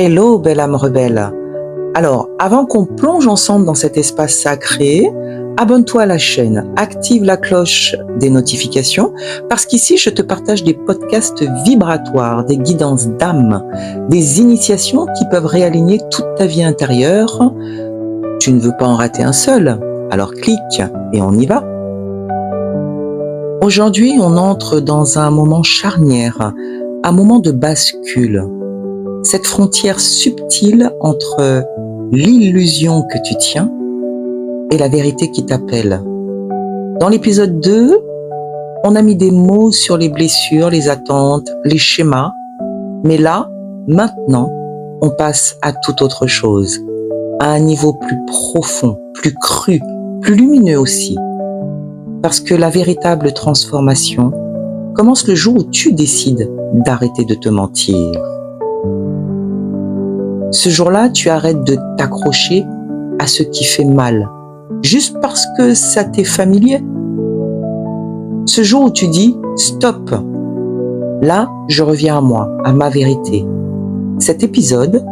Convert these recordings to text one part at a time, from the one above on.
Hello, belle âme rebelle. Alors, avant qu'on plonge ensemble dans cet espace sacré, abonne-toi à la chaîne, active la cloche des notifications, parce qu'ici, je te partage des podcasts vibratoires, des guidances d'âme, des initiations qui peuvent réaligner toute ta vie intérieure. Tu ne veux pas en rater un seul, alors clique et on y va. Aujourd'hui, on entre dans un moment charnière, un moment de bascule. Cette frontière subtile entre l'illusion que tu tiens et la vérité qui t'appelle. Dans l'épisode 2, on a mis des mots sur les blessures, les attentes, les schémas. Mais là, maintenant, on passe à toute autre chose, à un niveau plus profond, plus cru, plus lumineux aussi. Parce que la véritable transformation commence le jour où tu décides d'arrêter de te mentir. Ce jour-là, tu arrêtes de t'accrocher à ce qui fait mal, juste parce que ça t'est familier. Ce jour où tu dis « stop », là, je reviens à moi, à ma vérité. Cet épisode,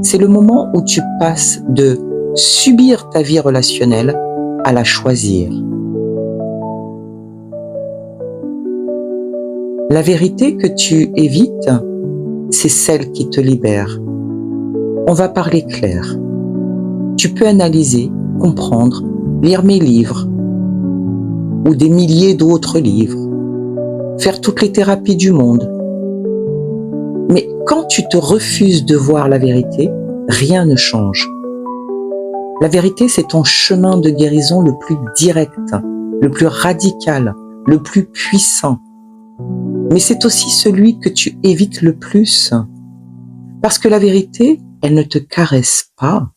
c'est le moment où tu passes de subir ta vie relationnelle à la choisir. La vérité que tu évites, c'est celle qui te libère. On va parler clair. Tu peux analyser, comprendre, lire mes livres ou des milliers d'autres livres, faire toutes les thérapies du monde. Mais quand tu te refuses de voir la vérité, rien ne change. La vérité, c'est ton chemin de guérison le plus direct, le plus radical, le plus puissant. Mais c'est aussi celui que tu évites le plus. Parce que la vérité, elle ne te caresse pas.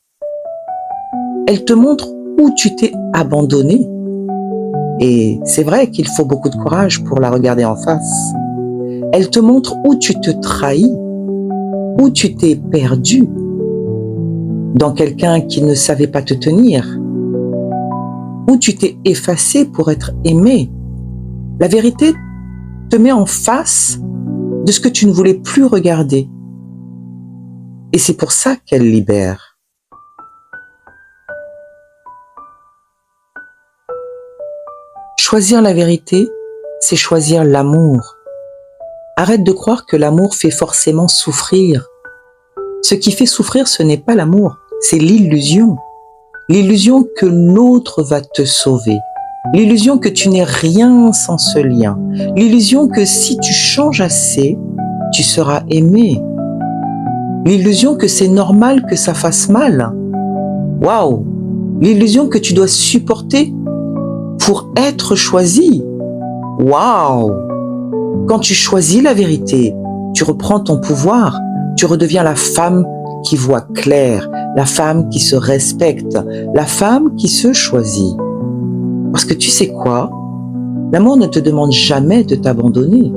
Elle te montre où tu t'es abandonné. Et c'est vrai qu'il faut beaucoup de courage pour la regarder en face. Elle te montre où tu te trahis, où tu t'es perdu, dans quelqu'un qui ne savait pas te tenir, où tu t'es effacé pour être aimé. La vérité te met en face de ce que tu ne voulais plus regarder. Et c'est pour ça qu'elle libère. Choisir la vérité, c'est choisir l'amour. Arrête de croire que l'amour fait forcément souffrir. Ce qui fait souffrir, ce n'est pas l'amour, c'est l'illusion. L'illusion que l'autre va te sauver. L'illusion que tu n'es rien sans ce lien. L'illusion que si tu changes assez, tu seras aimé. L'illusion que c'est normal que ça fasse mal. Waouh! L'illusion que tu dois supporter pour être choisi. Waouh! Quand tu choisis la vérité, tu reprends ton pouvoir, tu redeviens la femme qui voit clair, la femme qui se respecte, la femme qui se choisit. Parce que tu sais quoi? L'amour ne te demande jamais de t'abandonner.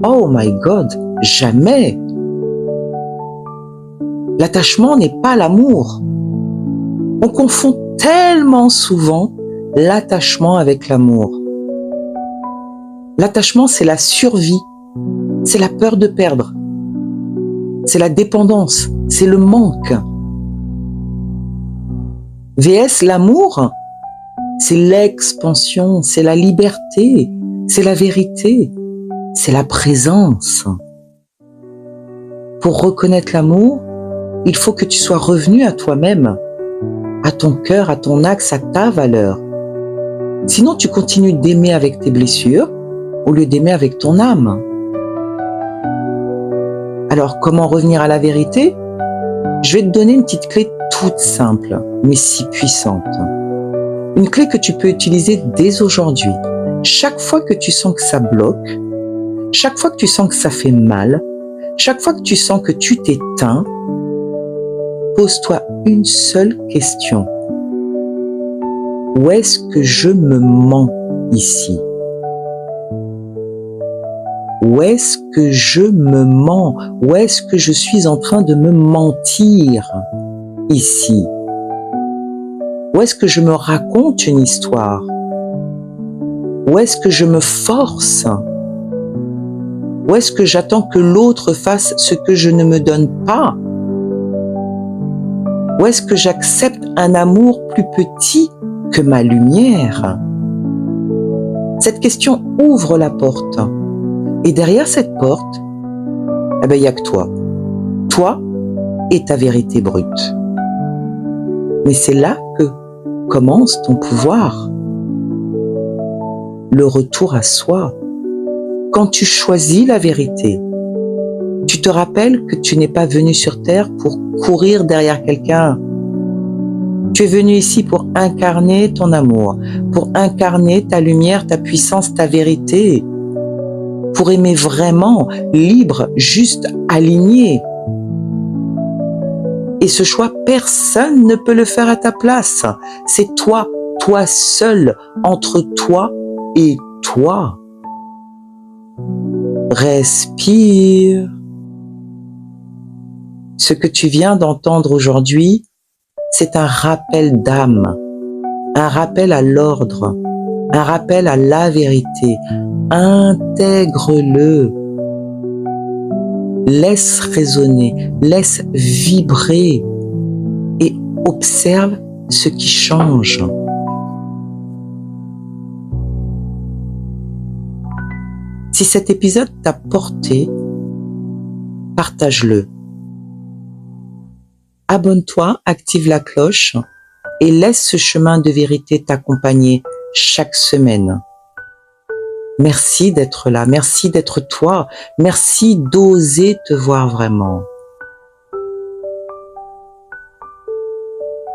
Oh my God, jamais! L'attachement n'est pas l'amour. On confond tellement souvent l'attachement avec l'amour. L'attachement, c'est la survie, c'est la peur de perdre, c'est la dépendance, c'est le manque. VS, l'amour, c'est l'expansion, c'est la liberté, c'est la vérité, c'est la présence. Pour reconnaître l'amour, il faut que tu sois revenu à toi-même, à ton cœur, à ton axe, à ta valeur. Sinon, tu continues d'aimer avec tes blessures au lieu d'aimer avec ton âme. Alors, comment revenir à la vérité? Je vais te donner une petite clé toute simple, mais si puissante. Une clé que tu peux utiliser dès aujourd'hui. Chaque fois que tu sens que ça bloque, chaque fois que tu sens que ça fait mal, chaque fois que tu sens que tu t'éteins, pose-toi une seule question. Où est-ce que je me mens ici? Où est-ce que je me mens? Où est-ce que je suis en train de me mentir ici? Où est-ce que je me raconte une histoire? Où est-ce que je me force? Où est-ce que j'attends que l'autre fasse ce que je ne me donne pas? Ou est-ce que j'accepte un amour plus petit que ma lumière? Cette question ouvre la porte. Et derrière cette porte, il n'y a que toi. Toi et ta vérité brute. Mais c'est là que commence ton pouvoir. Le retour à soi. Quand tu choisis la vérité, tu te rappelles que tu n'es pas venu sur Terre pour courir derrière quelqu'un. Tu es venu ici pour incarner ton amour, pour incarner ta lumière, ta puissance, ta vérité, pour aimer vraiment, libre, juste, aligné. Et ce choix, personne ne peut le faire à ta place. C'est toi, toi seul, entre toi et toi. Respire. Ce que tu viens d'entendre aujourd'hui, c'est un rappel d'âme, un rappel à l'ordre, un rappel à la vérité. Intègre-le. Laisse résonner, laisse vibrer et observe ce qui change. Si cet épisode t'a porté, partage-le. Abonne-toi, active la cloche et laisse ce chemin de vérité t'accompagner chaque semaine. Merci d'être là, merci d'être toi, merci d'oser te voir vraiment.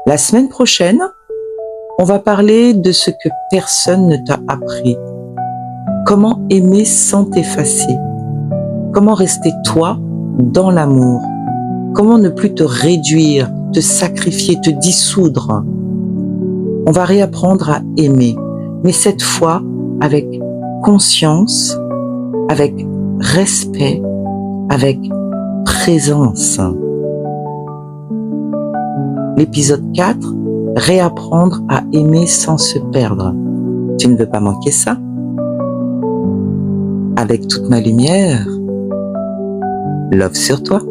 La semaine prochaine, on va parler de ce que personne ne t'a appris. Comment aimer sans t'effacer? Comment rester toi dans l'amour? Comment ne plus te réduire, te sacrifier, te dissoudre? On va réapprendre à aimer, mais cette fois avec conscience, avec respect, avec présence. L'épisode 4, réapprendre à aimer sans se perdre. Tu ne veux pas manquer ça? Avec toute ma lumière, love sur toi.